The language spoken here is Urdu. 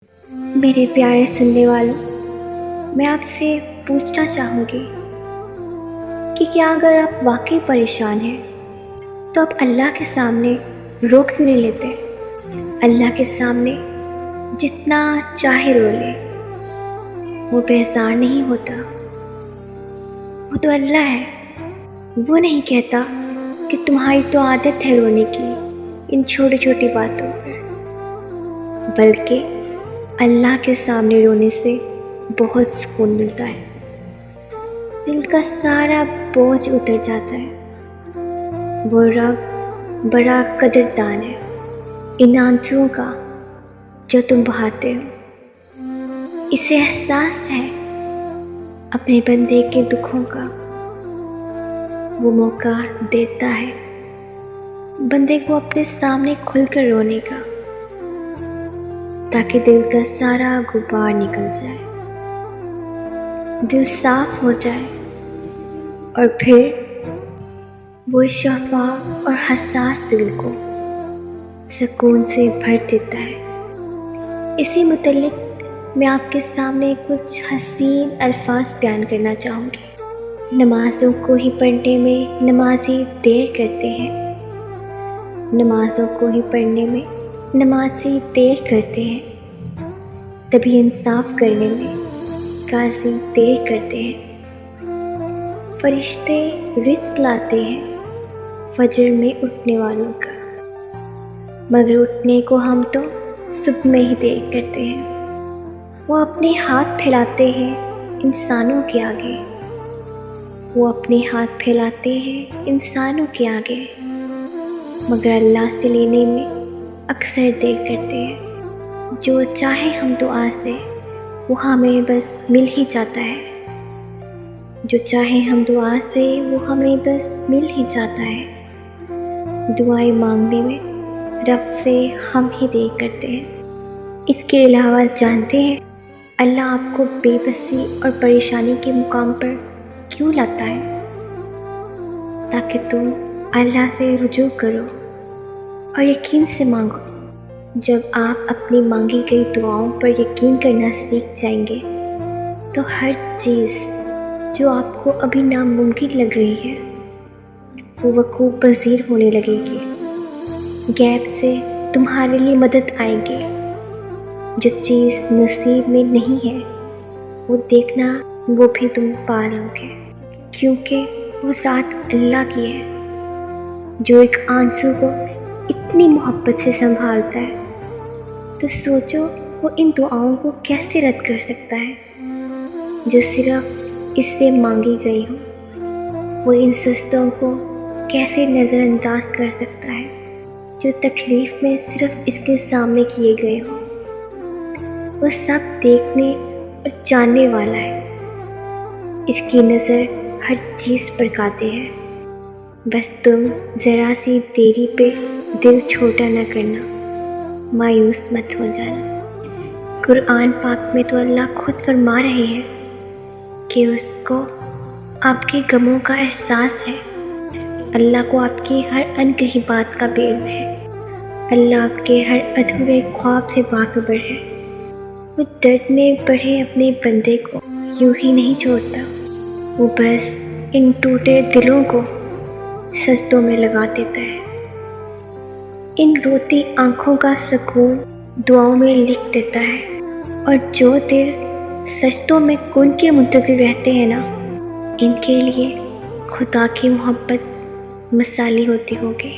میرے پیارے سننے والوں، میں آپ سے پوچھنا چاہوں گی کہ کیا اگر آپ واقعی پریشان ہیں تو آپ اللہ کے سامنے رو کیوں نہیں لیتے؟ اللہ کے سامنے جتنا چاہے رو لے، وہ بیزار نہیں ہوتا۔ وہ تو اللہ ہے، وہ نہیں کہتا کہ تمہاری تو عادت ہے رونے کی ان چھوٹی چھوٹی باتوں پر، بلکہ اللہ کے سامنے رونے سے بہت سکون ملتا ہے، دل کا سارا بوجھ اتر جاتا ہے۔ وہ رب بڑا قدردان ہے ان آنسوؤں کا جو تم بہاتے ہو، اسے احساس ہے اپنے بندے کے دکھوں کا۔ وہ موقع دیتا ہے بندے کو اپنے سامنے کھل کر رونے کا، تاکہ دل کا سارا غبار نکل جائے، دل صاف ہو جائے، اور پھر وہ شفاف اور حساس دل کو سکون سے بھر دیتا ہے۔ اسی متعلق میں آپ کے سامنے کچھ حسین الفاظ بیان کرنا چاہوں گی۔ نمازوں کو ہی پڑھنے میں نمازی دیر کرتے ہیں، نمازوں کو ہی پڑھنے میں نمازی دیر کرتے ہیں، تبھی انصاف کرنے میں قاضی دیر کرتے ہیں۔ فرشتے رزق لاتے ہیں فجر میں اٹھنے والوں کا، مگر اٹھنے کو ہم تو صبح میں ہی دیر کرتے ہیں۔ وہ اپنے ہاتھ پھیلاتے ہیں انسانوں کے آگے، وہ اپنے ہاتھ پھیلاتے ہیں انسانوں کے آگے، مگر اللہ سے لینے میں اکثر دیر کرتے ہیں۔ جو چاہے ہم دعا سے وہ ہمیں بس مل ہی جاتا ہے، جو چاہے ہم دعا سے وہ ہمیں بس مل ہی جاتا ہے۔ دعائیں مانگنے میں رب سے ہم ہی دیر کرتے ہیں۔ اس کے علاوہ جانتے ہیں اللہ آپ کو بے بسی اور پریشانی کے مقام پر کیوں لاتا ہے؟ تاکہ تم اللہ سے رجوع کرو اور یقین سے مانگو۔ جب آپ اپنی مانگی گئی دعاؤں پر یقین کرنا سیکھ جائیں گے تو ہر چیز جو آپ کو ابھی ناممکن لگ رہی ہے وہ وقوع پذیر ہونے لگے گی۔ غیب سے تمہارے لیے مدد آئے گی۔ جو چیز نصیب میں نہیں ہے وہ دیکھنا وہ بھی تم پا لو گے، کیونکہ وہ ذات اللہ کی ہے جو ایک آنسو کو اتنی محبت سے سنبھالتا ہے۔ تو سوچو وہ ان دعاؤں کو کیسے رد کر سکتا ہے جو صرف اس سے مانگی گئی ہوں؟ وہ ان سجدوں کو کیسے نظر انداز کر سکتا ہے جو تکلیف میں صرف اس کے سامنے کیے گئے ہوں؟ وہ سب دیکھنے اور جاننے والا ہے، اس کی نظر ہر چیز پر قاطع ہے۔ بس تم ذرا سی دیری پہ دل چھوٹا نہ کرنا، مایوس مت ہو جانا۔ قرآن پاک میں تو اللہ خود فرما رہے ہیں کہ اس کو آپ کے غموں کا احساس ہے، اللہ کو آپ کی ہر انکہی بات کا علم ہے، اللہ آپ کے ہر ادھورے خواب سے باخبر ہے۔ وہ درد میں پڑے اپنے بندے کو یوں ہی نہیں چھوڑتا، وہ بس ان ٹوٹے دلوں کو سجدوں میں لگا دیتا ہے۔ ان روتی آنکھوں کا سکون دعاؤں میں لکھ دیتا ہے، اور جو دل سجدوں میں کن کے منتظر رہتے ہیں نا، ان کے لیے خدا کی محبت مثالی ہوتی ہوگی۔